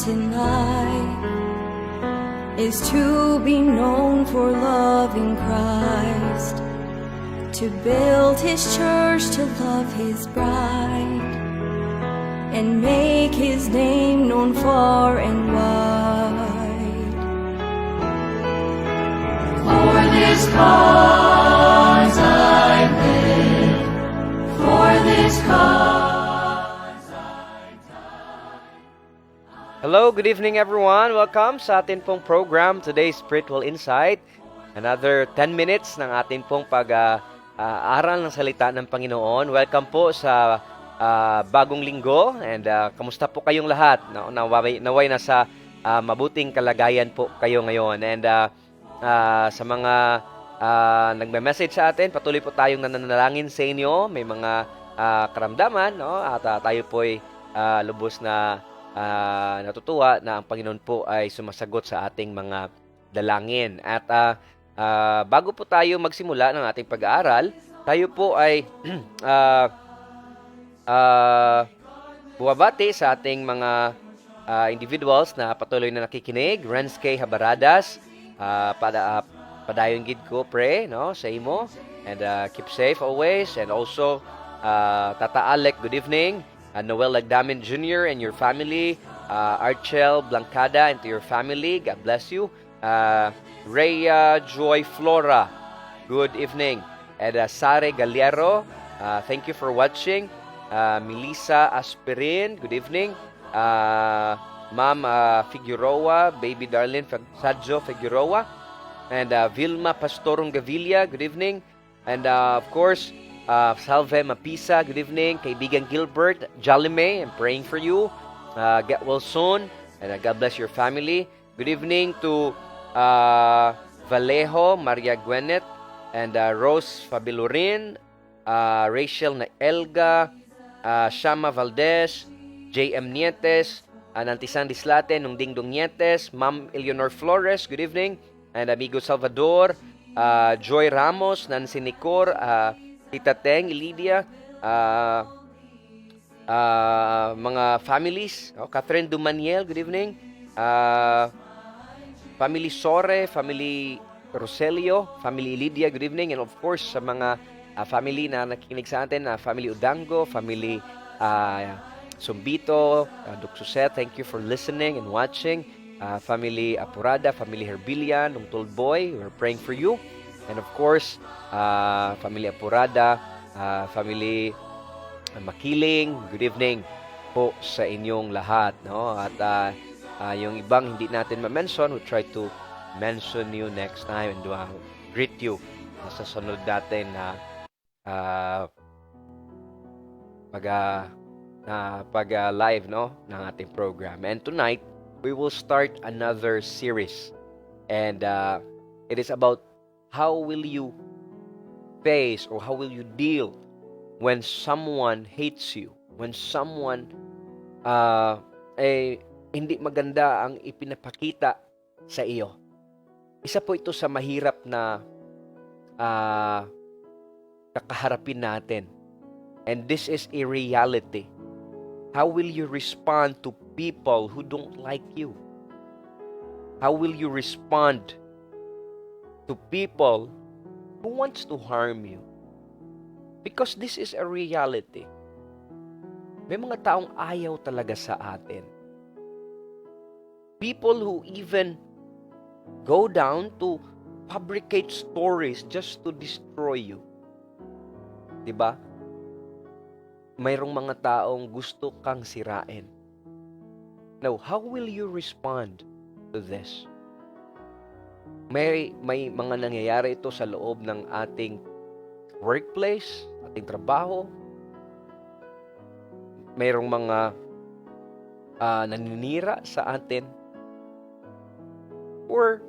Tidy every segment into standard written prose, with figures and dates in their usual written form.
in life is to be known for loving Christ, to build His church, to love His bride, and make His name known far and wide. For this cause I live, for this cause I die. Hello, good evening everyone. Welcome sa atin pong program, today's Spiritual Insight. Another 10 minutes ng atin pong pag-aaral ng salita ng Panginoon. Welcome po sa bagong linggo and kamusta po kayong lahat? Naway nasa mabuting kalagayan po kayo ngayon. And sa mga nagme-message sa atin, patuloy po tayong nananalangin sa inyo. May mga karamdaman, no? At tayo po'y lubos na natutuwa na ang Panginoon po ay sumasagot sa ating mga dalangin. At bago po tayo magsimula ng ating pag-aaral, tayo po ay buwabati sa ating mga individuals na patuloy na nakikinig. Renz K. Habaradas, padayon gid ko pray no sa imo, and keep safe always. And also Tata Alec, good evening. Noel Lagdamin Jr. and your family, Archel Blancada and to your family, God bless you. Rhea Joy Flora, good evening. And Sare Galiero, thank you for watching. Melissa Aspirin, good evening. Ma'am Figueroa, baby darling Sadjo Figueroa, and Vilma Pastorong Gavilla, good evening. And of course, Salve Mapisa, good evening. Kaibigan Gilbert Jalime, I'm praying for you. Get well soon, and God bless your family. Good evening to Vallejo, Maria Gwenet, and Rose Fabilurin, Rachel Naelga, Shama Valdez, J.M. Nietes, Nantisan Dislate, Nungdingdong Nietes, Ma'am Eleanor Flores, good evening. And Amigo Salvador, Joy Ramos, Nancy Nicor, Tita Teng, Lydia, mga families, Catherine Dumaniel, good evening. Family Sore, Family Roselio, Family Lydia, good evening. And of course, sa mga family na nakikinig sa atin, Family Udango, Family Sumbito, Duk Suset, thank you for listening and watching. Family Apurada, Family Herbilian, Tolboy, we're praying for you. And of course, Family Apurada, Family Makiling, good evening po sa inyong lahat, no? At yung ibang hindi natin ma-mention, we'll try to mention you next time and greet you sa sunod natin na pag-live, no, ng ating program. And tonight, we will start another series. And it is about how will you face or how will you deal when someone hates you, when someone hindi maganda ang ipinapakita sa iyo. Isa po ito sa mahirap na kakaharapin natin. And this is a reality. How will you respond to people who don't like you? How will you respond to people who wants to harm you? Because this is a reality. May mga taong ayaw talaga sa atin. People who even go down to fabricate stories just to destroy you. Diba? Mayroong mga taong gusto kang sirain. Now, how will you respond to this? May mga nangyayari ito sa loob ng ating workplace, ating trabaho. Mayroong mga naninira sa atin. Or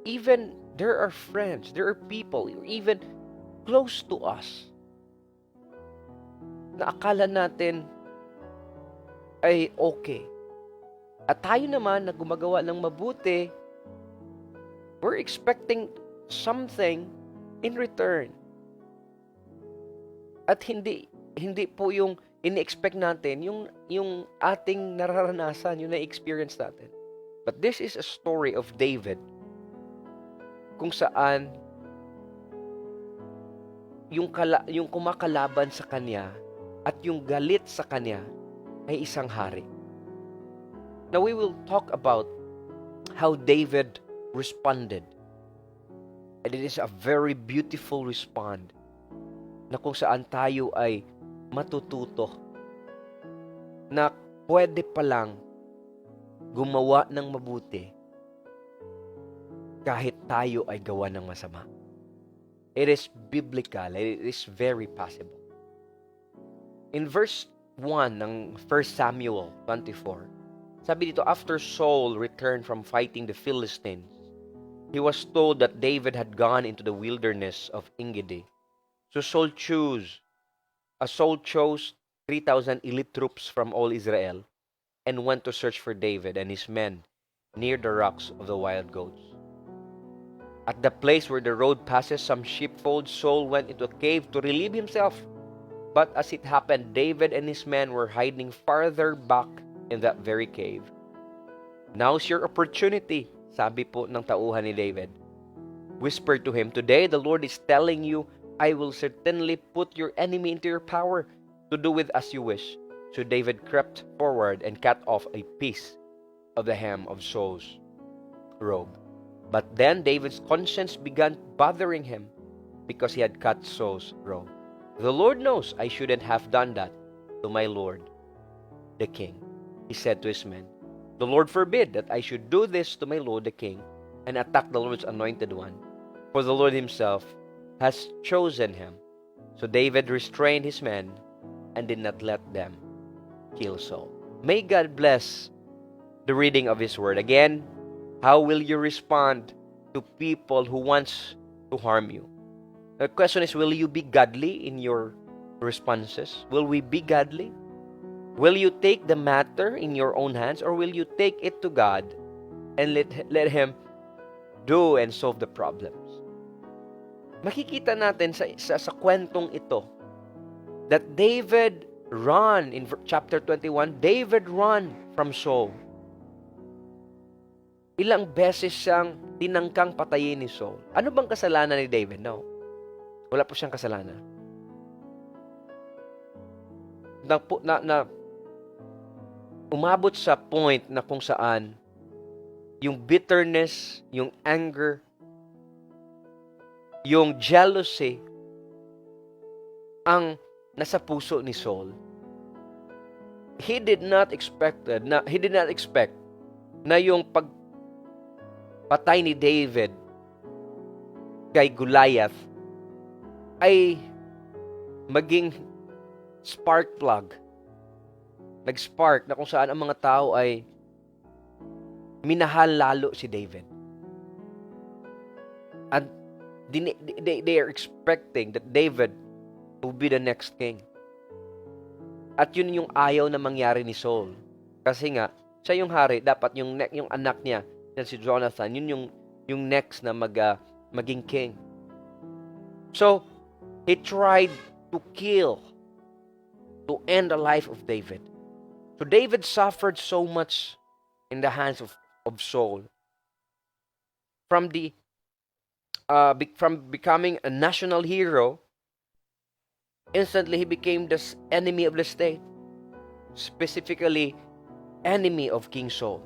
even there are friends, there are people, even close to us, na akala natin ay okay. At tayo naman na gumagawa ng mabuti, we're expecting something in return. At hindi po yung ini-expect natin yung ating nararanasan, yung na-experience natin. But this is a story of David kung saan yung kumakalaban sa kanya at yung galit sa kanya ay isang hari. Now we will talk about how David responded. And it is a very beautiful respond na kung saan tayo ay matututo na pwede palang gumawa ng mabuti kahit tayo ay gawa ng masama. It is biblical. It is very possible. In verse 1 ng 1 Samuel 24, sabi dito, after Saul returned from fighting the Philistines, he was told that David had gone into the wilderness of Engedi. So Saul chose 3,000 elite troops from all Israel and went to search for David and his men near the rocks of the wild goats. At the place where the road passes some sheepfolds, Saul went into a cave to relieve himself. But as it happened, David and his men were hiding farther back in that very cave. Now's your opportunity, sabi po ng tauhan ni David. Whisper to him, today the Lord is telling you, I will certainly put your enemy into your power to do with as you wish. So David crept forward and cut off a piece of the hem of Saul's robe. But then David's conscience began bothering him because he had cut Saul's robe. The Lord knows I shouldn't have done that to my Lord, the king. He said to his men, the Lord forbid that I should do this to my Lord, the king, and attack the Lord's anointed one. For the Lord himself has chosen him. So David restrained his men and did not let them kill Saul. May God bless the reading of his word. Again, how will you respond to people who wants to harm you? The question is, will you be godly in your responses? Will we be godly? Will you take the matter in your own hands, or will you take it to God and let Him do and solve the problems? Makikita natin sa kwentong ito that David run in chapter 21. David run from Saul. Ilang beses siyang tinangkang patayin ni Saul. Ano bang kasalanan ni David? No. Wala po siyang kasalanan. Umabot sa point na kung saan yung bitterness, yung anger, yung jealousy ang nasa puso ni Saul. He did not expect na yung patay ni David kay Goliath ay maging spark plug. Nag-spark na kung saan ang mga tao ay minahal lalo si David. And they are expecting that David will be the next king. At yun yung ayaw na mangyari ni Saul. Kasi nga, siya yung hari, dapat yung anak niya, yan si Jonathan, yun yung next na maging king. So, he tried to kill, to end the life of David. So David suffered so much in the hands of Saul. From becoming a national hero, instantly he became the enemy of the state. Specifically, enemy of King Saul.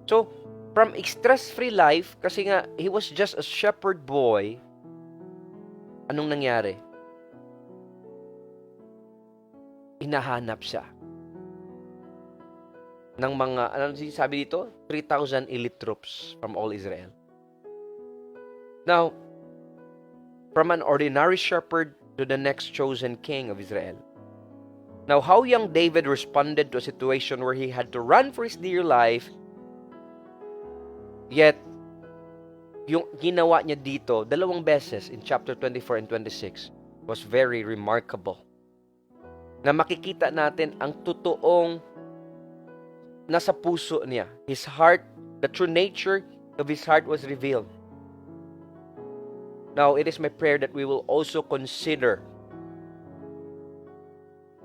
So, from stress-free life, kasi nga, he was just a shepherd boy, anong nangyari? Hinahanap siya ng mga, ano sabi dito? 3,000 elite troops from all Israel. Now, from an ordinary shepherd to the next chosen king of Israel. Now, how young David responded to a situation where he had to run for his dear life, yet, yung ginawa niya dito, 2 beses in chapter 24 and 26, was very remarkable. Na makikita natin ang totoong nasa puso niya. His heart, the true nature of his heart was revealed. Now, it is my prayer that we will also consider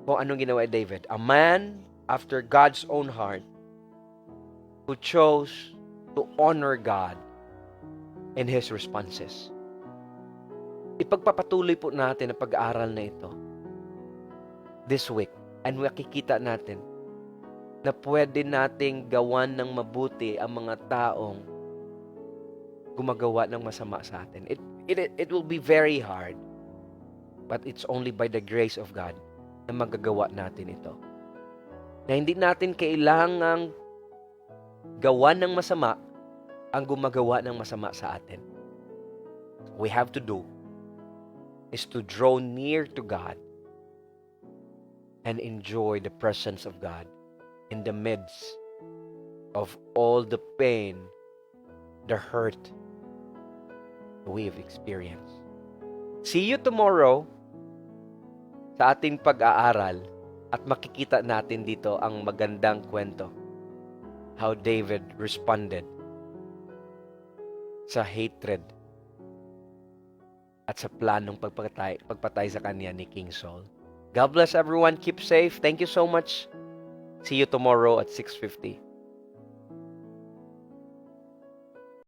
kung anong ginawa ni David. A man after God's own heart who chose to honor God in his responses. Ipagpapatuloy po natin ang pag-aaral na ito this week. And makikita natin na pwede nating gawan ng mabuti ang mga taong gumagawa ng masama sa atin. It will be very hard, but it's only by the grace of God na magagawa natin ito. Na hindi natin kailangang gawan ng masama ang gumagawa ng masama sa atin. What we have to do is to draw near to God and enjoy the presence of God in the midst of all the pain, the hurt we've experienced. See you tomorrow sa ating pag-aaral at makikita natin dito ang magandang kwento. How David responded sa hatred at sa planong pagpatay sa kanya ni King Saul. God bless everyone. Keep safe. Thank you so much. See you tomorrow at 6:50.